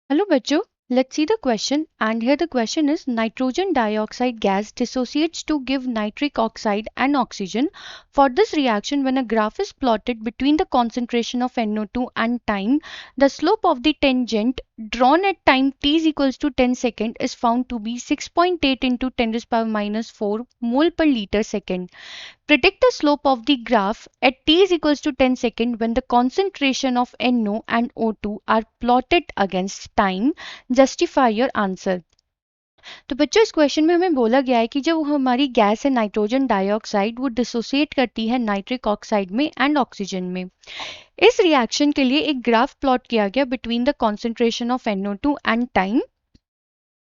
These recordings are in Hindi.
Hello bachcho, let's see the question, and here the question is nitrogen dioxide gas dissociates to give nitric oxide and oxygen. For this reaction, when a graph is plotted between the concentration of NO2 and time, the slope of the tangent drawn at time t is equals to 10 second is found to be 6.8 into 10 to the power minus 4 mole per liter second. Predict the slope of the graph at t is equals to 10 second when the concentration of NO and O2 are plotted against time. Justify your answer. तो बच्चों इस क्वेश्चन में हमें बोला गया है कि जब हमारी गैस है नाइट्रोजन डाइऑक्साइड वो डिसोसिएट करती है नाइट्रिक ऑक्साइड में एंड ऑक्सीजन में। इस रिएक्शन के लिए एक ग्राफ प्लॉट किया गया between the concentration of NO2 and time.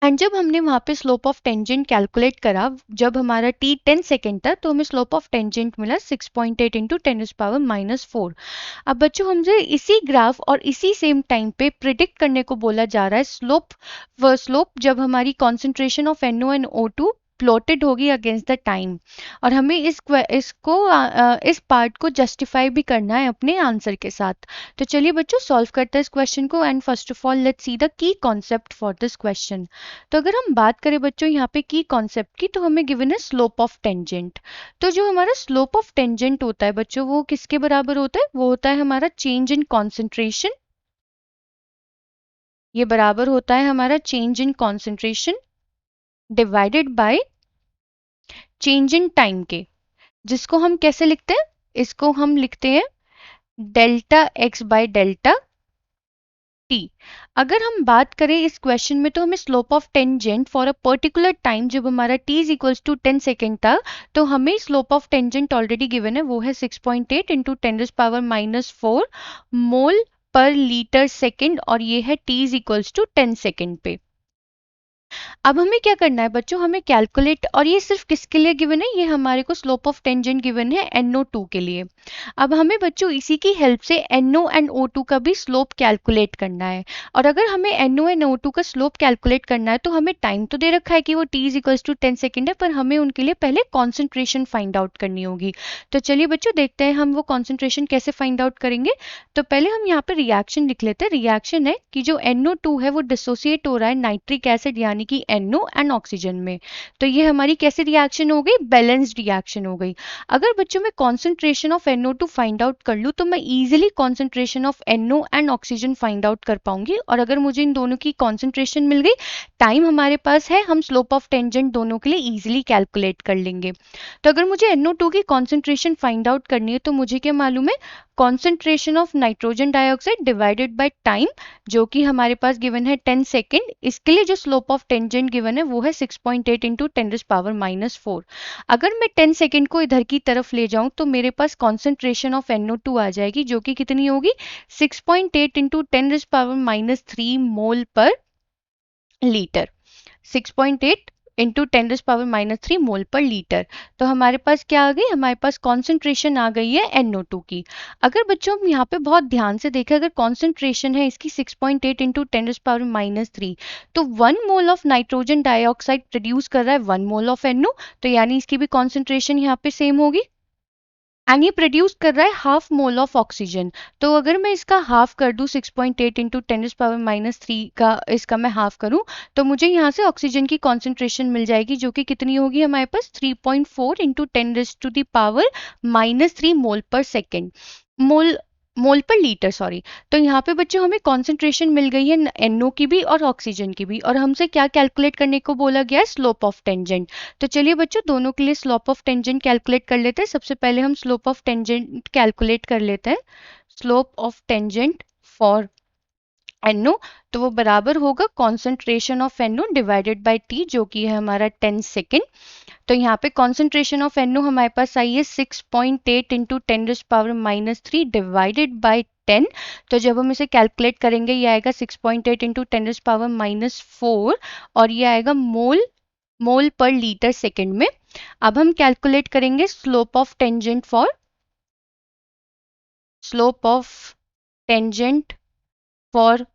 And जब हमने वहाँ पे स्लोप ऑफ टेंजेंट कैलकुलेट करा, जब हमारा t 10 सेकेंड था तो हमें स्लोप ऑफ टेंजेंट मिला 6.8 into 10 to the power minus 4। अब बच्चों हमसे इसी ग्राफ और इसी सेम टाइम पे प्रिडिक्ट करने को बोला जा रहा है स्लोप जब हमारी concentration of NO and O2 plotted होगी अगेंस्ट द टाइम। और हमें इस पार्ट को जस्टिफाई भी करना है अपने आंसर के साथ। तो चलिए बच्चों सॉल्व करते हैं इस क्वेश्चन को and first of all let's see the key concept for this question. तो अगर हम बात करें बच्चों यहाँ पे की कॉन्सेप्ट की, तो हमें गिवन है स्लोप ऑफ टेंजेंट। तो जो हमारा स्लोप ऑफ टेंजेंट होता है बच्चों वो किसके बराबर होता है? वो होता है हमारा चेंज इन कॉन्सेंट्रेशन। ये बराबर होता है हमारा change in concentration divided by change in time के, जिसको हम कैसे लिखते हैं? इसको हम लिखते हैं delta X by delta T. अगर हम बात करें इस क्वेश्चन में तो हमें slope of tangent for a particular time जब हमारा t is equals to 10 second था, तो हमें slope of tangent already given है, वो है 6.8 into 10 to the power minus 4 mole per litre second, और ये है t is equals to 10 second पे। अब हमें क्या करना है बच्चों? हमें कैलकुलेट, और ये सिर्फ किसके लिए गिवन है? ये हमारे को स्लोप ऑफ टेंजेंट गिवन है NO2 के लिए। अब हमें बच्चों इसी की हेल्प से NO एंड O2 का भी स्लोप कैलकुलेट करना है। और अगर हमें NO एंड O2 का स्लोप कैलकुलेट करना है तो हमें टाइम तो दे रखा है कि वो t is equals to 10 second है, पर हमें उनके लिए पहले कॉन्सेंट्रेशन फाइंड आउट करनी होगी। तो चलिए बच्चों देखते हैं हम वो कॉन्सेंट्रेशन कैसे फाइंड आउट करेंगे। तो पहले हम यहाँ पे रिएक्शन लिख लेते हैं। रिएक्शन है कि जो NO2 है वो डिसोसिएट हो रहा है नाइट्रिक एसिड यानी कि NO एंड ऑक्सीजन में। तो ये हमारी कैसी रिएक्शन हो गई? बैलेंस्ड रिएक्शन हो गई। अगर बच्चों मैं concentration of NO2 find out कर लूँ तो मैं easily concentration of NO and oxygen find out कर पाऊंगी। और अगर मुझे इन दोनों की कॉन्सेंट्रेशन मिल गई, टाइम हमारे पास है, हम स्लोप ऑफ टेंजेंट दोनों के लिए इजीली कैलकुलेट कर लेंगे। तो अगर मुझे NO2 की कॉन्सेंट्रेशन फाइंड आउट करनी है तो मुझे क्या मालूम है? Concentration of nitrogen dioxide divided by time, जो कि हमारे पास गिवन है 10 सेकेंड। इसके लिए जो स्लोप ऑफ टेंजेंट गिवन है वो है 6.8 into 10 to the power minus 4। अगर मैं 10 सेकेंड को इधर की तरफ ले जाऊं तो मेरे पास कॉन्सेंट्रेशन ऑफ NO2 आ जाएगी, जो कि कितनी होगी? 6.8 into 10 to the power minus 3 mole per litre. 6.8 into 10 to the power minus 3 mole per litre. तो हमारे पास क्या आ गई? हमारे पास कॉन्सेंट्रेशन आ गई है NO2 की। अगर बच्चों हम यहाँ पे बहुत ध्यान से देखें, अगर कॉन्सेंट्रेशन है इसकी 6.8 into 10 to the power minus 3, तो 1 mole of nitrogen dioxide produce कर रहा है 1 मोल ऑफ NO, तो यानी इसकी भी कॉन्सेंट्रेशन यहाँ पे सेम होगी। एंड ये प्रोड्यूस कर रहा है हाफ मोल ऑफ ऑक्सीजन। तो अगर मैं इसका हाफ कर दूं, 6.8 into 10 to the power minus 3 का इसका मैं हाफ करूं, तो मुझे यहाँ से ऑक्सीजन की कॉन्सेंट्रेशन मिल जाएगी, जो कि कितनी होगी हमारे पास? 3.4 into 10 to the power minus 3 mole per second, mole per litre sorry. तो यहाँ पे बच्चों हमें कॉन्सेंट्रेशन मिल गई है NO की भी और ऑक्सीजन की भी, और हमसे क्या कैलकुलेट करने को बोला गया है? Slope of tangent. तो चलिए बच्चों दोनों के लिए स्लोप ऑफ टेंजेंट कैलकुलेट कर लेते हैं। सबसे पहले हम स्लोप ऑफ टेंजेंट कैलकुलेट कर लेते हैं। Slope of tangent for NO, तो वो बराबर होगा concentration of NO divided by T, जो कि है हमारा 10 सेकेंड। तो यहाँ पे कॉन्सेंट्रेशन ऑफ NO हमारे पास आई है 6.8 into 10 to the power minus 3 divided by 10। तो जब हम इसे कैलकुलेट करेंगे ये आएगा 6.8 into 10 to the power minus 4, और ये आएगा मोल पर लीटर सेकेंड में। अब हम कैलकुलेट करेंगे slope of tangent for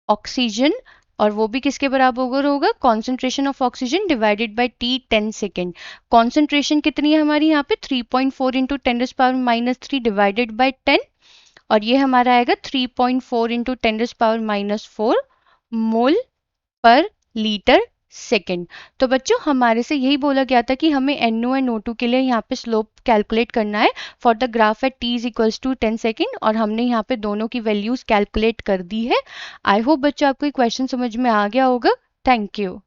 oxygen, और वो भी किसके बराबर होगा? Concentration of oxygen divided by T 10 second. Concentration कितनी है हमारी यहाँ पे? 3.4 into 10 to the power minus 3 divided by 10, और ये हमारा आएगा 3.4 into 10 to the power minus 4 mole per litre second. तो बच्चों हमारे से यही बोला गया था कि हमें NO एंड NO2 के लिए यहाँ पे स्लोप कैलकुलेट करना है for the graph at t is equals to 10 second, और हमने यहाँ पे दोनों की वैल्यूज कैलकुलेट कर दी है। आई होप बच्चों आपको ये क्वेश्चन समझ में आ गया होगा। Thank you.